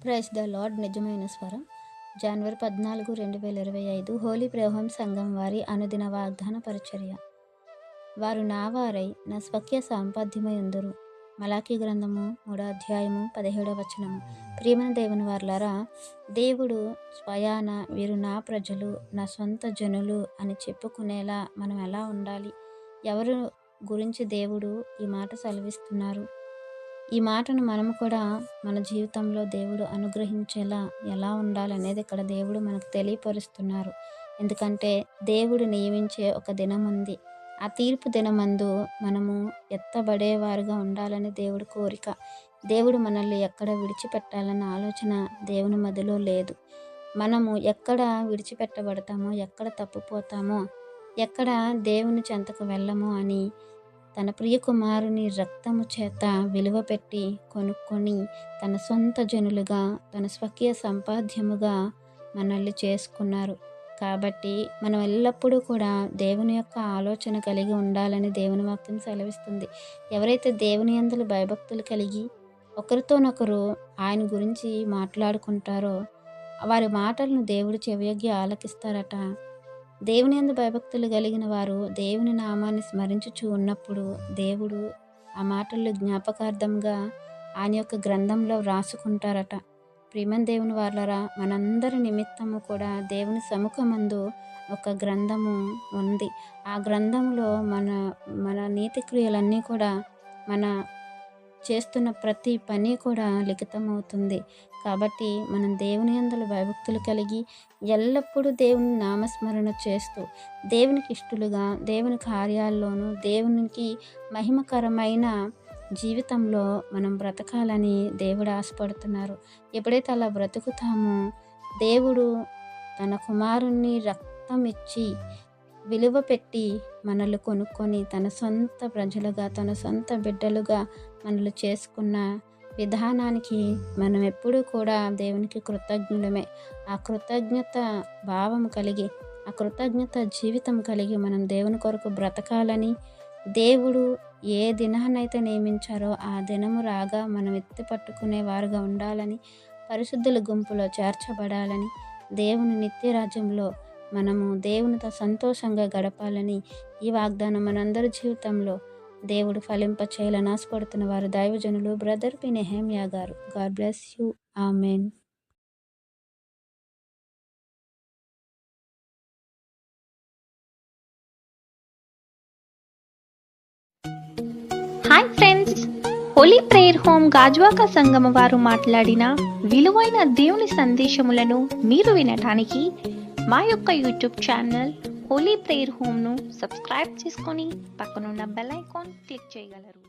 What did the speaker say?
Praise the lord. నిజమైన స్వరం. జనవరి 14, 2025 హోలీ ప్రేహోం సంఘం వారి అనుదిన వాగ్దాన పరిచర్య. వారు నా వారై నా స్వకీయ సాంపద్యమై ఉందురు. మలాకీ గ్రంథము 3వ అధ్యాయము 17వ వచనము. ప్రియమైన దేవుని వారలారా, దేవుడు స్వయాన వీరు నా ప్రజలు, నా సొంత జనులు అని చెప్పుకునేలా మనం ఎలా ఉండాలి? ఎవరు గురించి దేవుడు ఈ మాట సెలవిస్తున్నారు? ఈ మాటను మనము కూడా మన జీవితంలో దేవుడు అనుగ్రహించేలా ఎలా ఉండాలనేది ఇక్కడ దేవుడు మనకు తెలియపరుస్తున్నారు. ఎందుకంటే దేవుడు నియమించే ఒక దినం ఉంది. ఆ తీర్పు దినమందు మనము ఎత్తబడేవారుగా ఉండాలని దేవుడి కోరిక. దేవుడు మనల్ని ఎక్కడ విడిచిపెట్టాలన్న ఆలోచన దేవుని మదిలో లేదు. మనము ఎక్కడ విడిచిపెట్టబడతామో, ఎక్కడ తప్పిపోతామో, ఎక్కడ దేవుని చెంతకు వెళ్ళమో అని తన ప్రియ కుమారుని రక్తము చేత విలువ పెట్టి కొనుక్కొని తన సొంత జనులుగా, తన స్వకీయ సంపాద్యముగా మనల్ని చేసుకున్నారు. కాబట్టి మనం ఎల్లప్పుడూ కూడా దేవుని యొక్క ఆలోచన కలిగి ఉండాలని దేవుని వాక్యం సెలవిస్తుంది. ఎవరైతే దేవుని యందు భయభక్తులు కలిగి ఒకరితోనొకరు ఆయన గురించి మాట్లాడుకుంటారో వారి మాటలను దేవుడు చెవియొగ్గి ఆలకిస్తారట. దేవుని యందు భయభక్తులు కలిగిన వారు దేవుని నామాన్ని స్మరించుచూ ఉన్నప్పుడు దేవుడు ఆ మాటల్లో జ్ఞాపకార్థంగా ఆయన యొక్క గ్రంథంలో వ్రాసుకుంటారట. ప్రియమైన దేవుని వారలారా, మనందరి నిమిత్తము కూడా దేవుని సముఖమందు ఒక గ్రంథము ఉంది. ఆ గ్రంథంలో మన నీతి క్రియలన్నీ కూడా, మన చేస్తున్న ప్రతి పని కూడా లిఖితమవుతుంది. కాబట్టి మనం దేవుని యందు భయభక్తులు కలిగి ఎల్లప్పుడూ దేవుని నామస్మరణ చేస్తూ దేవునికి ఇష్టలుగా, దేవుని కార్యాల్లోనూ దేవునికి మహిమకరమైన జీవితంలో మనం బ్రతకాలని దేవుడు ఆశపడుతున్నారు. ఎప్పుడైతే అలా బ్రతుకుతామో దేవుడు తన కుమారుణ్ణి రక్తం ఇచ్చి విలువ పెట్టి మనల్ని కొనుక్కొని తన సొంత ప్రజలుగా, తన సొంత బిడ్డలుగా మనల్ని చేసుకున్న విధానానికి మనం ఎప్పుడూ కూడా దేవునికి కృతజ్ఞులమే. ఆ కృతజ్ఞత భావం కలిగి, ఆ కృతజ్ఞత జీవితం కలిగి మనం దేవుని కొరకు బ్రతకాలని, దేవుడు ఏ దినాన్నైతే నియమించారో ఆ దినము రాగా మనం ఎత్తి పట్టుకునే వారుగా ఉండాలని, పరిశుద్ధుల గుంపులో చేర్చబడాలని, దేవుని నిత్య రాజ్యంలో మనము దేవునితో సంతోషంగా గడపాలని ఈ వాగ్దానం మనందరి జీవితంలో దేవుడు ఫలింప చేయాలని ఆశపడుతున్న వారు దైవజనులు బ్రదర్ పి. నెహెమ్యా గారు. God bless you. Amen. Hi friends, holy prayer home Gajuwaka Sangama వారు మాట్లాడిన విలువైన దేవుని సందేశములను మీరు వినటానికి మా యొక్క యూట్యూబ్ ఛానల్ హోలీ ప్రేయర్ హోమ్ను సబ్స్క్రైబ్ చేసుకొని పక్కనున్న బెల్ ఐకాన్ క్లిక్ చేయగలరు.